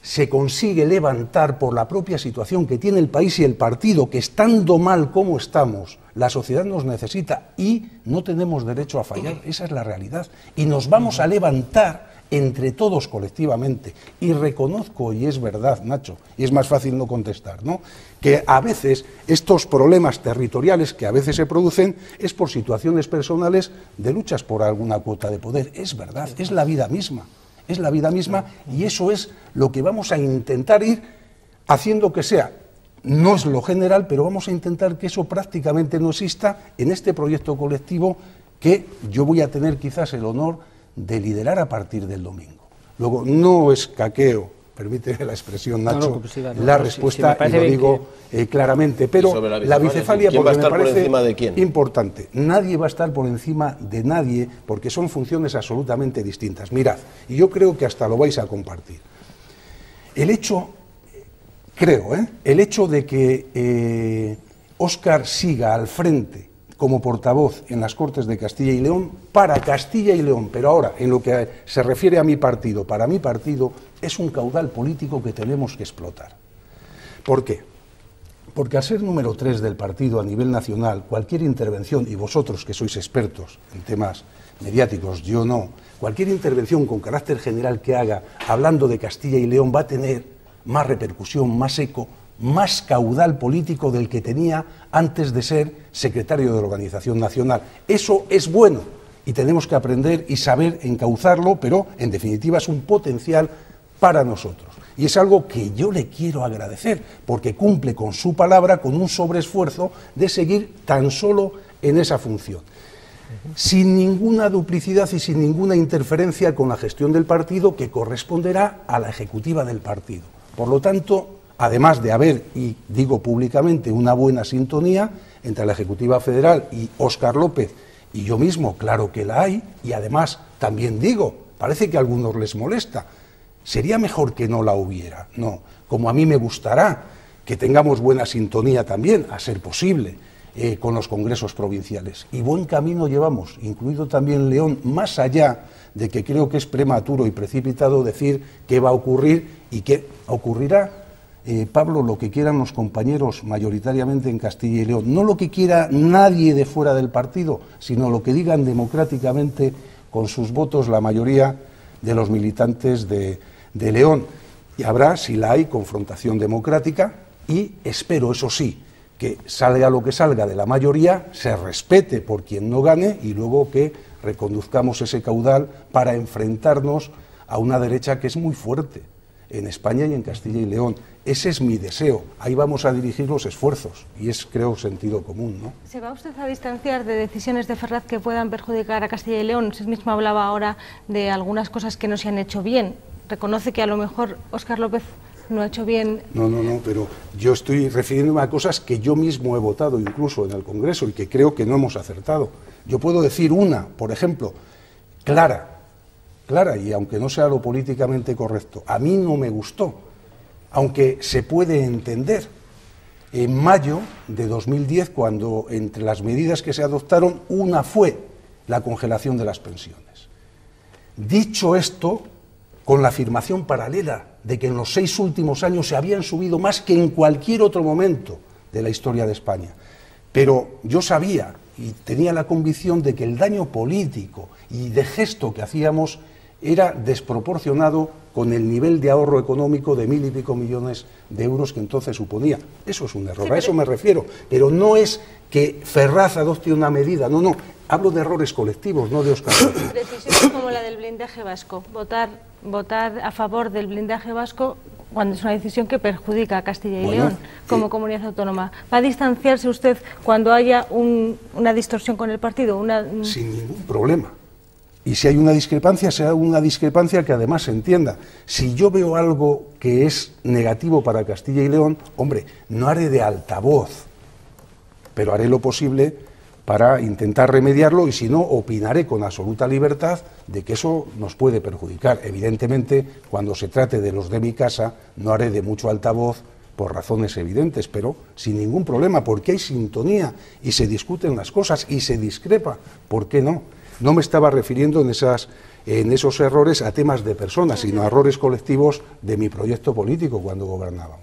se consigue levantar por la propia situación que tiene el país y el partido, que estando mal como estamos, la sociedad nos necesita y no tenemos derecho a fallar, esa es la realidad. Y nos vamos a levantar entre todos colectivamente. Y reconozco, y es verdad, Nacho, y es más fácil no contestar, ¿no?, que a veces estos problemas territoriales que a veces se producen es por situaciones personales de luchas por alguna cuota de poder. Es verdad, es la vida misma. Es la vida misma y eso es lo que vamos a intentar ir haciendo que sea. No es lo general, pero vamos a intentar que eso prácticamente no exista en este proyecto colectivo que yo voy a tener quizás el honor de liderar a partir del domingo. Luego, no es caqueo, permíteme la expresión, Nacho, la respuesta, y lo digo claramente, pero la bicefalia, porque me parece importante. Nadie va a estar por encima de nadie, porque son funciones absolutamente distintas. Mirad, y yo creo que hasta lo vais a compartir. El hecho, el hecho de que Óscar siga al frente como portavoz en las Cortes de Castilla y León, para Castilla y León, pero ahora, en lo que se refiere a mi partido, para mi partido, es un caudal político que tenemos que explotar. ¿Por qué? Porque al ser número 3 del partido a nivel nacional, cualquier intervención, y vosotros que sois expertos en temas mediáticos, yo no, cualquier intervención con carácter general que haga, hablando de Castilla y León, va a tener más repercusión, más eco, más caudal político del que tenía antes de ser secretario de la Organización Nacional. Eso es bueno y tenemos que aprender y saber encauzarlo, pero en definitiva es un potencial para nosotros. Y es algo que yo le quiero agradecer, porque cumple con su palabra, con un sobreesfuerzo de seguir tan solo en esa función, sin ninguna duplicidad y sin ninguna interferencia con la gestión del partido, que corresponderá a la ejecutiva del partido. Por lo tanto, además de haber, y digo públicamente, una buena sintonía entre la Ejecutiva Federal y Óscar López y yo mismo, claro que la hay, y además también digo, parece que a algunos les molesta, sería mejor que no la hubiera, no, como a mí me gustará que tengamos buena sintonía también, a ser posible, con los congresos provinciales. Y buen camino llevamos, incluido también León, más allá de que creo que es prematuro y precipitado decir qué va a ocurrir y qué ocurrirá. Pablo, lo que quieran los compañeros mayoritariamente en Castilla y León, no lo que quiera nadie de fuera del partido, sino lo que digan democráticamente con sus votos la mayoría de los militantes de León. Y habrá, si la hay, confrontación democrática y espero, eso sí, que salga lo que salga de la mayoría, se respete por quien no gane y luego que reconduzcamos ese caudal para enfrentarnos a una derecha que es muy fuerte en España y en Castilla y León. Ese es mi deseo, ahí vamos a dirigir los esfuerzos y es, creo, sentido común, ¿no? ¿Se va usted a distanciar de decisiones de Ferraz que puedan perjudicar a Castilla y León? Usted mismo hablaba ahora de algunas cosas que no se han hecho bien. ¿Reconoce que a lo mejor Óscar López no ha hecho bien? No, pero yo estoy refiriéndome a cosas que yo mismo he votado incluso en el Congreso y que creo que no hemos acertado. Yo puedo decir una, por ejemplo, clara, y aunque no sea lo políticamente correcto, a mí no me gustó, aunque se puede entender, en mayo de 2010, cuando entre las medidas que se adoptaron, una fue la congelación de las pensiones. Dicho esto, con la afirmación paralela de que en los 6 últimos años se habían subido más que en cualquier otro momento de la historia de España. Pero yo sabía y tenía la convicción de que el daño político y de gesto que hacíamos era desproporcionado con el nivel de ahorro económico de 1000 y pico millones de euros que entonces suponía. Eso es un error, sí, a eso me refiero, pero no es que Ferraz adopte una medida, no, no, hablo de errores colectivos, no de Óscar López. Decisiones como la del blindaje vasco, votar a favor del blindaje vasco cuando es una decisión que perjudica a Castilla y León como comunidad autónoma. ¿Va a distanciarse usted cuando haya una distorsión con el partido? Sin ningún problema. Y si hay una discrepancia, será una discrepancia que además se entienda. Si yo veo algo que es negativo para Castilla y León, hombre, no haré de altavoz, pero haré lo posible para intentar remediarlo y si no, opinaré con absoluta libertad de que eso nos puede perjudicar. Evidentemente, cuando se trate de los de mi casa, no haré de mucho altavoz por razones evidentes, pero sin ningún problema, porque hay sintonía y se discuten las cosas y se discrepa, ¿por qué no? No me estaba refiriendo en esos errores a temas de personas, sino a errores colectivos de mi proyecto político cuando gobernábamos.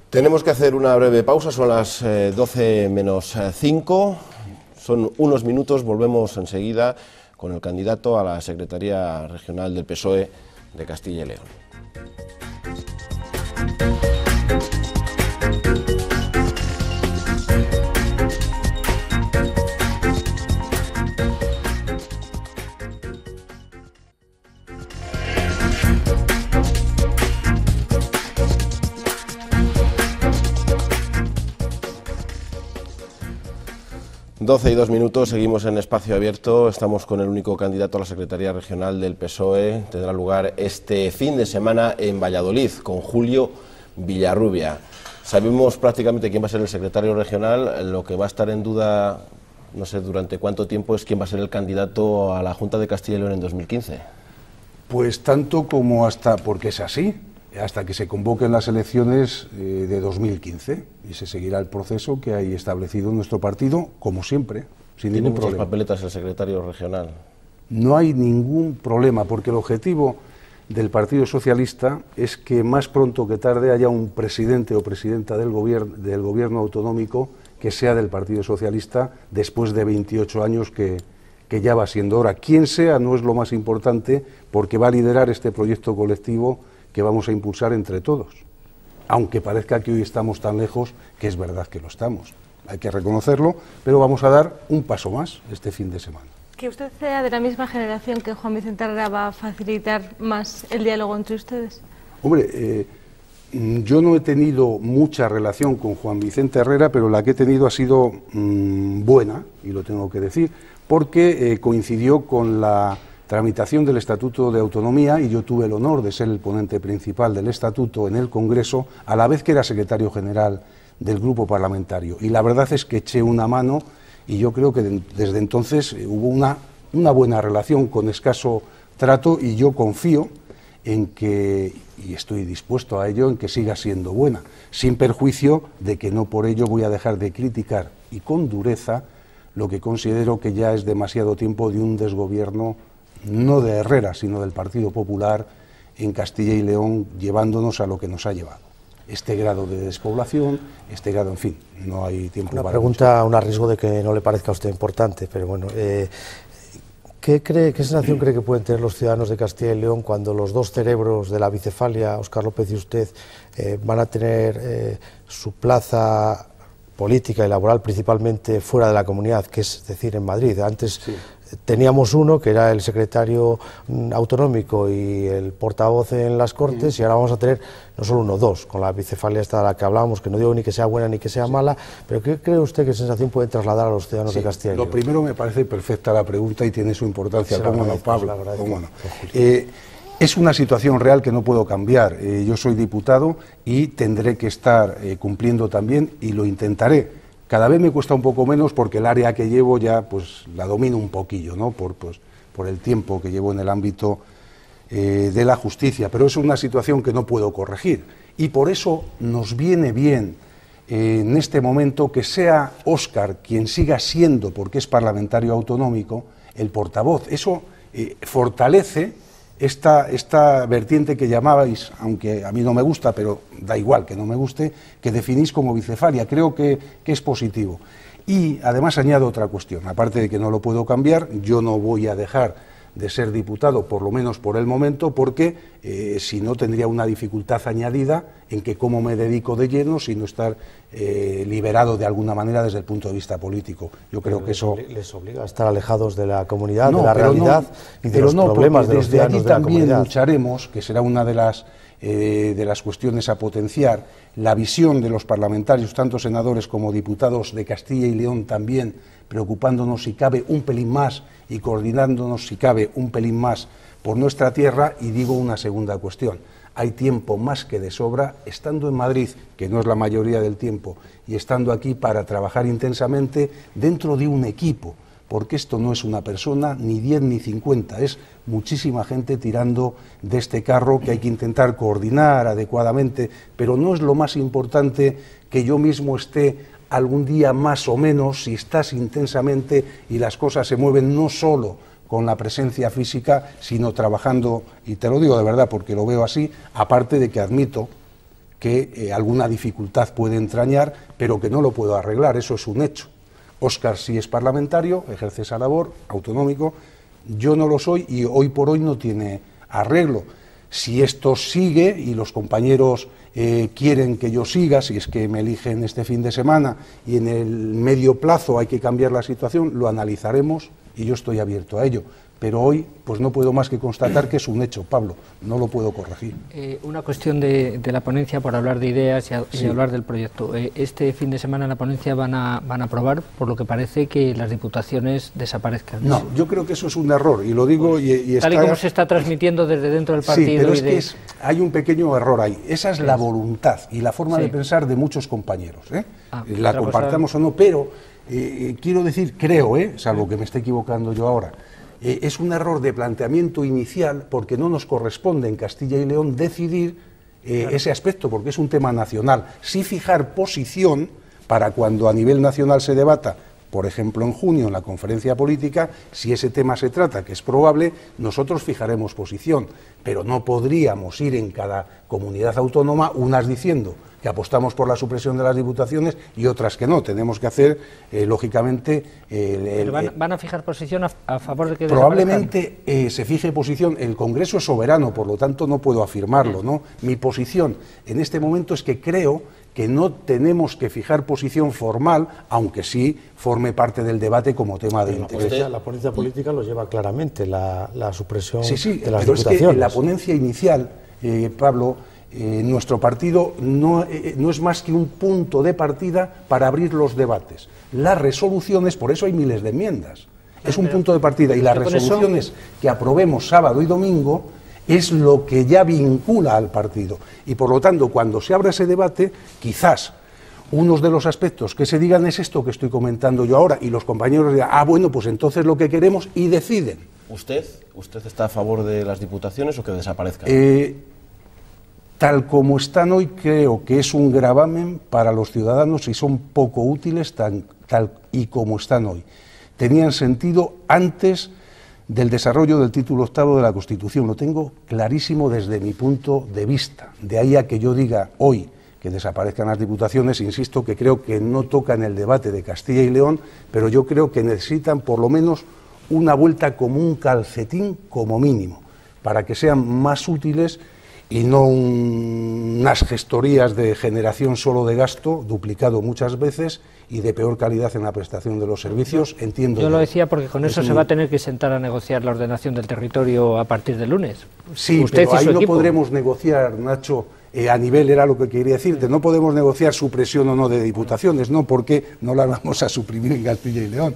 Tenemos que hacer una breve pausa, son las 12 menos 5, son unos minutos, volvemos enseguida con el candidato a la Secretaría Regional del PSOE de Castilla y León. Doce y 2 minutos, seguimos en Espacio Abierto, estamos con el único candidato a la Secretaría Regional del PSOE, tendrá lugar este fin de semana en Valladolid, con Julio Villarrubia. Sabemos prácticamente quién va a ser el secretario regional, lo que va a estar en duda, no sé durante cuánto tiempo, es quién va a ser el candidato a la Junta de Castilla y León en 2015. Pues tanto como hasta, porque es así, hasta que se convoquen las elecciones de 2015 y se seguirá el proceso que hay establecido en nuestro partido, como siempre, sin ningún problema. ¿Tiene muchas papeletas el secretario regional? No hay ningún problema, porque el objetivo del Partido Socialista es que más pronto que tarde haya un presidente o presidenta del gobierno autonómico que sea del Partido Socialista después de 28 años que ya va siendo hora. Quien sea no es lo más importante, porque va a liderar este proyecto colectivo que vamos a impulsar entre todos, aunque parezca que hoy estamos tan lejos, que es verdad que lo estamos, hay que reconocerlo, pero vamos a dar un paso más este fin de semana. Que usted sea de la misma generación que Juan Vicente Herrera va a facilitar más el diálogo entre ustedes. Hombre, yo no he tenido mucha relación con Juan Vicente Herrera, pero la que he tenido ha sido buena, y lo tengo que decir, porque coincidió con la tramitación del Estatuto de Autonomía y yo tuve el honor de ser el ponente principal del Estatuto en el Congreso, a la vez que era secretario general del grupo parlamentario. Y la verdad es que eché una mano y yo creo que desde entonces hubo una buena relación con escaso trato y yo confío en que, y estoy dispuesto a ello, en que siga siendo buena, sin perjuicio de que no por ello voy a dejar de criticar y con dureza lo que considero que ya es demasiado tiempo de un desgobierno no de Herrera, sino del Partido Popular en Castilla y León, llevándonos a lo que nos ha llevado. Este grado de despoblación, este grado, en fin, no hay tiempo para... Una pregunta, un riesgo de que no le parezca a usted importante, pero bueno, ¿qué sensación cree que pueden tener los ciudadanos de Castilla y León cuando los dos cerebros de la bicefalia, Óscar López y usted, van a tener su plaza política y laboral principalmente fuera de la comunidad, que es decir, en Madrid? Antes... Sí. Teníamos uno que era el secretario autonómico y el portavoz en las Cortes, y ahora vamos a tener no solo uno, dos, con la bicefalia esta de la que hablábamos, que no digo ni que sea buena ni que sea mala, pero ¿qué cree usted que sensación puede trasladar a los ciudadanos de Castilla y León? Lo primero, me parece perfecta la pregunta y tiene su importancia. ¿Cómo no, Pablo? ¿Cómo no? Es una situación real que no puedo cambiar. Yo soy diputado y tendré que estar cumpliendo también, y lo intentaré. Cada vez me cuesta un poco menos porque el área que llevo ya pues la domino un poquillo, ¿no? Por el tiempo que llevo en el ámbito de la justicia, pero es una situación que no puedo corregir y por eso nos viene bien en este momento que sea Óscar quien siga siendo, porque es parlamentario autonómico, el portavoz. Eso fortalece esta vertiente que llamabais, aunque a mí no me gusta, pero da igual que no me guste, que definís como bicefalia. Creo que es positivo. Y además añado otra cuestión, aparte de que no lo puedo cambiar, yo no voy a dejar de ser diputado, por lo menos por el momento, porque si no tendría una dificultad añadida en que cómo me dedico de lleno, sino estar liberado de alguna manera desde el punto de vista político. Yo creo que eso les obliga a estar alejados de la comunidad, de la realidad y de los problemas de los ciudadanos de la comunidad. Desde aquí también lucharemos, que será una de las cuestiones a potenciar, la visión de los parlamentarios, tanto senadores como diputados de Castilla y León también, preocupándonos si cabe un pelín más y coordinándonos si cabe un pelín más por nuestra tierra. Y digo una segunda cuestión, hay tiempo más que de sobra, estando en Madrid, que no es la mayoría del tiempo, y estando aquí para trabajar intensamente dentro de un equipo, porque esto no es una persona, ni 10 ni 50, es muchísima gente tirando de este carro que hay que intentar coordinar adecuadamente, pero no es lo más importante que yo mismo esté algún día más o menos, si estás intensamente y las cosas se mueven no solo con la presencia física, sino trabajando, y te lo digo de verdad porque lo veo así, aparte de que admito que alguna dificultad puede entrañar, pero que no lo puedo arreglar, eso es un hecho. Óscar sí es parlamentario, ejerce esa labor, autonómico, yo no lo soy y hoy por hoy no tiene arreglo. Si esto sigue y los compañeros quieren que yo siga, si es que me eligen este fin de semana y en el medio plazo hay que cambiar la situación, lo analizaremos y yo estoy abierto a ello. Pero hoy pues no puedo más que constatar que es un hecho, Pablo, no lo puedo corregir. Una cuestión de la ponencia, por hablar de ideas y hablar del proyecto. Este fin de semana en la ponencia van a aprobar, por lo que parece, que las diputaciones desaparezcan. No, yo creo que eso es un error, y lo digo y tal y como se está transmitiendo desde dentro del partido. Sí, pero hay un pequeño error ahí. Esa es la voluntad y la forma de pensar de muchos compañeros. La compartamos o no, pero quiero decir, creo, salvo que me esté equivocando yo ahora, es un error de planteamiento inicial porque no nos corresponde en Castilla y León decidir ese aspecto, porque es un tema nacional. Sí fijar posición para cuando a nivel nacional se debata, por ejemplo en junio en la conferencia política, si ese tema se trata, que es probable, nosotros fijaremos posición, pero no podríamos ir en cada comunidad autónoma unas diciendo que apostamos por la supresión de las diputaciones y otras que no. Tenemos que hacer, lógicamente... ¿Van a fijar posición a favor de que probablemente se fije posición. El Congreso es soberano, por lo tanto no puedo afirmarlo, ¿no? Mi posición en este momento es que creo que no tenemos que fijar posición formal, aunque sí forme parte del debate como tema de interés. La ponencia política lo lleva claramente, la supresión de las diputaciones. Pero es que en la ponencia inicial, Pablo, nuestro partido no es más que un punto de partida para abrir los debates. Las resoluciones, por eso hay miles de enmiendas, es un punto de partida, y las resoluciones que aprobemos sábado y domingo es lo que ya vincula al partido. Y por lo tanto, cuando se abra ese debate, quizás unos de los aspectos que se digan es esto que estoy comentando yo ahora, y los compañeros dirán, bueno, pues entonces lo que queremos, y deciden. ¿Usted está a favor de las diputaciones o que desaparezcan? Tal como están hoy, creo que es un gravamen para los ciudadanos y son poco útiles tal y como están hoy. Tenían sentido antes del desarrollo del título 8º de la Constitución, lo tengo clarísimo desde mi punto de vista. De ahí a que yo diga hoy que desaparezcan las diputaciones, insisto que creo que no tocan el debate de Castilla y León, pero yo creo que necesitan por lo menos una vuelta como un calcetín como mínimo, para que sean más útiles y no unas gestorías de generación solo de gasto, duplicado muchas veces, y de peor calidad en la prestación de los servicios, entiendo. Yo lo decía porque con eso se va a tener que sentar a negociar la ordenación del territorio a partir del lunes. Sí, usted pero ahí no podremos negociar, Nacho, a nivel, era lo que quería decirte, no podemos negociar supresión o no de diputaciones, no porque no las vamos a suprimir en Castilla y León,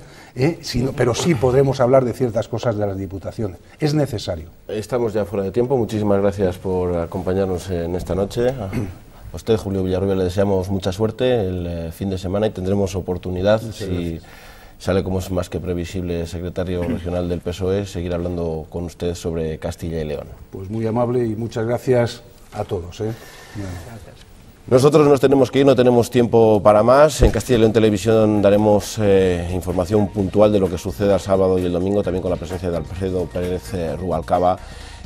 pero sí podremos hablar de ciertas cosas de las diputaciones. Es necesario. Estamos ya fuera de tiempo, muchísimas gracias por acompañarnos en esta noche. A usted, Julio Villarrubia, le deseamos mucha suerte el fin de semana y tendremos oportunidad, si sale como es más que previsible secretario regional del PSOE, seguir hablando con usted sobre Castilla y León. Pues muy amable y muchas gracias a todos. Gracias. Nosotros nos tenemos que ir, no tenemos tiempo para más. En Castilla y León Televisión daremos información puntual de lo que suceda el sábado y el domingo, también con la presencia de Alfredo Pérez Rubalcaba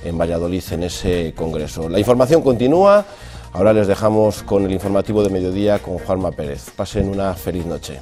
en Valladolid en ese congreso. La información continúa. Ahora les dejamos con el informativo de mediodía con Juanma Pérez. Pasen una feliz noche.